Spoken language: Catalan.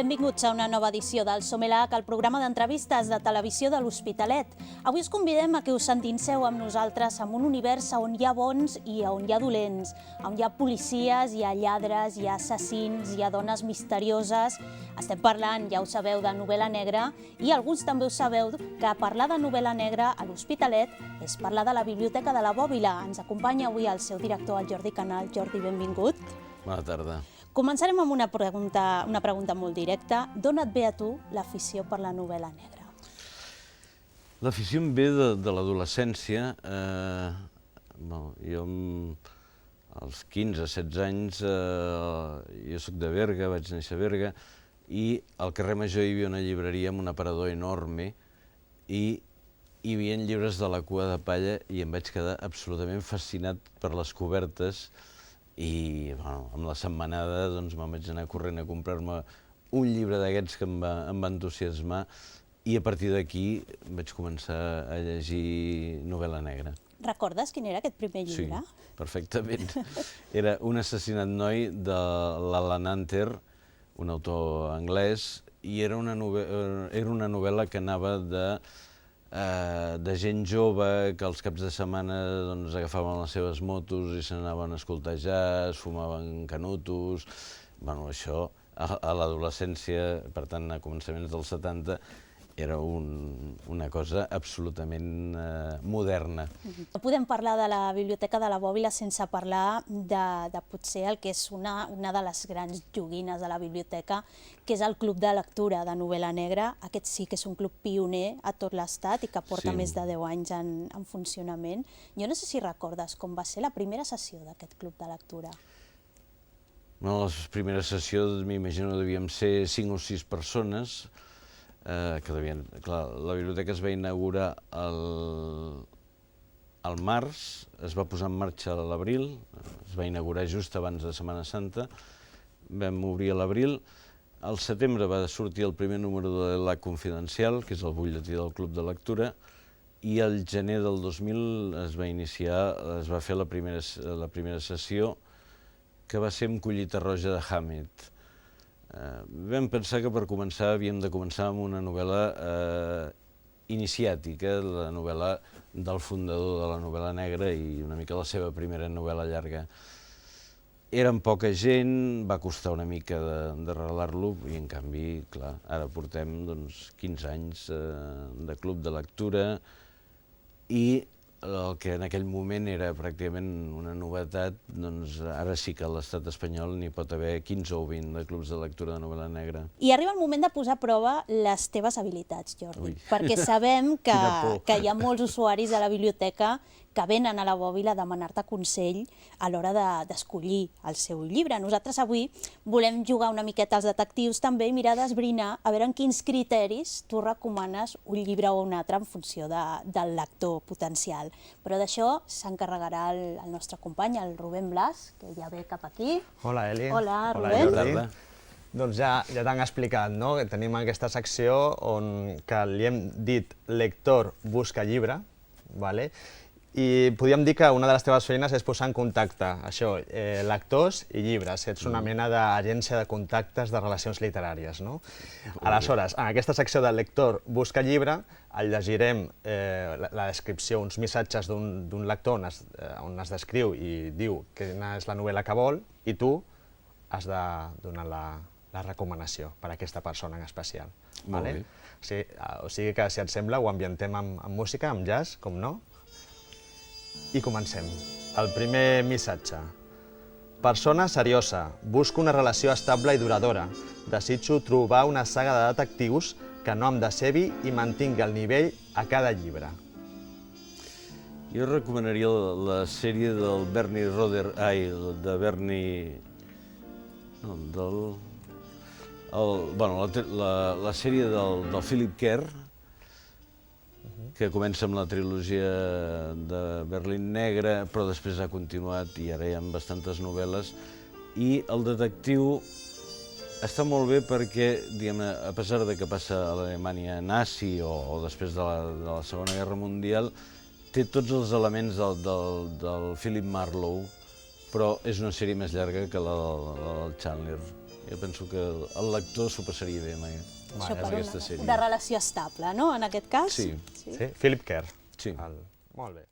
Benvinguts a una nova edició del Som-Elac, el programa d'entrevistes de televisió de l'Hospitalet. Avui us convidem a que us endinseu amb nosaltres en un univers on hi ha bons i on hi ha dolents, on hi ha policies, hi ha lladres, hi ha assassins, hi ha dones misterioses. Estem parlant, ja ho sabeu, de novel·la negra i alguns també ho sabeu que parlar de novel·la negra a l'Hospitalet és parlar de la Biblioteca de la Bòbila. Ens acompanya avui el seu director, el Jordi Canal. Jordi, benvingut. Bona tarda. Començarem amb una pregunta molt directa. D'on et ve a tu l'afició per la novel·la negra? L'afició em ve de l'adolescència. Jo als 15-16 anys, jo soc de Berga, vaig néixer a Berga, i al carrer Major hi havia una llibreria amb un aparador enorme i hi havia llibres de la Cua de Palla i em vaig quedar absolutament fascinat per les cobertes. I amb la setmanada me'n vaig anar corrent a comprar-me un llibre d'aquests que em va entusiasmar i a partir d'aquí vaig començar a llegir novel·la negra. Recordes quin era aquest primer llibre? Sí, perfectament. Era Un assassinat noi de l'Alan Hunter, un autor anglès, i era una novel·la que anava de gent jove que els caps de setmana agafaven les seves motos i se n'anaven a escoltar jazz, fumaven canutos. Això a l'adolescència, per tant a començaments dels 70, era una cosa absolutament moderna. No podem parlar de la Biblioteca de la Bòbila sense parlar de potser el que és una de les grans joguines de la biblioteca, que és el Club de Lectura de novel·la negra. Aquest sí que és un club pioner a tot l'Estat i que porta més de 10 anys en funcionament. Jo no sé si recordes com va ser la primera sessió d'aquest Club de Lectura. Les primeres sessions, m'imagino, devíem ser 5 o 6 persones, que devien... Clar, la biblioteca es va inaugurar al març, es va posar en marxa a l'abril, es va inaugurar just abans de Setmana Santa, vam obrir a l'abril, al setembre va sortir el primer número de l'Elac Confidencial, que és el butlletí del Club de Lectura, i al gener del 2000 es va fer la primera sessió, que va ser amb Collita Roja de Hammett. Vam pensar que per començar havíem de començar amb una novel·la iniciàtica, la novel·la del fundador de la novel·la negra i una mica la seva primera novel·la llarga. Érem poca gent, va costar una mica d'arreglar-lo i en canvi, clar, ara portem 15 anys de club de lectura i el que en aquell moment era pràcticament una novetat, ara sí que a l'estat espanyol n'hi pot haver 15 o 20 de clubs de lectura de novel·la negra. I arriba el moment de posar a prova les teves habilitats, Jordi, perquè sabem que hi ha molts usuaris de la biblioteca que venen a la Bòbila a demanar-te consell a l'hora d'escollir el seu llibre. Nosaltres avui volem jugar una miqueta als detectius també i mirar d'esbrinar a veure en quins criteris tu recomanes un llibre o un altre en funció del lector potencial. Però d'això s'encarregarà el nostre company, el Rubén Blas, que ja ve cap aquí. Hola, Eli. Hola, Rubén. Hola, Jordi. Doncs ja t'han explicat, no? Que tenim aquesta secció que li hem dit lector busca llibre, vale? I podríem dir que una de les teves feines és posar en contacte això, lectors i llibres. Ets una mena d'agència de contactes de relacions literàries, no? Aleshores, en aquesta secció de lector busca llibre, llegirem la descripció, uns missatges d'un lector on es descriu i diu quina és la novel·la que vol i tu has de donar la recomanació per a aquesta persona en especial. Molt bé. O sigui que, si et sembla, ho ambientem amb música, amb jazz, com no? I comencem. El primer missatge. Persona seriosa. Busco una relació estable i duradora. Desitjo trobar una saga de detectius que no em decebi i mantingui el nivell a cada llibre. Jo recomanaria la sèrie del Bernie Roder... de Bernie... la sèrie del Philip Kerr, que comença amb la trilogia de Berlín Negra, però després ha continuat i ara hi ha bastantes novel·les. I el detectiu està molt bé perquè, a pesar de que passa a l'Alemanya nazi o després de la Segona Guerra Mundial, té tots els elements del Philip Marlowe, però és una sèrie més llarga que la del Chandler. Jo penso que el lector s'ho passaria bé amb aquesta sèrie. Una relació estable, no?, en aquest cas? Sí. Sí? Philip Kerr. Sí. Molt bé.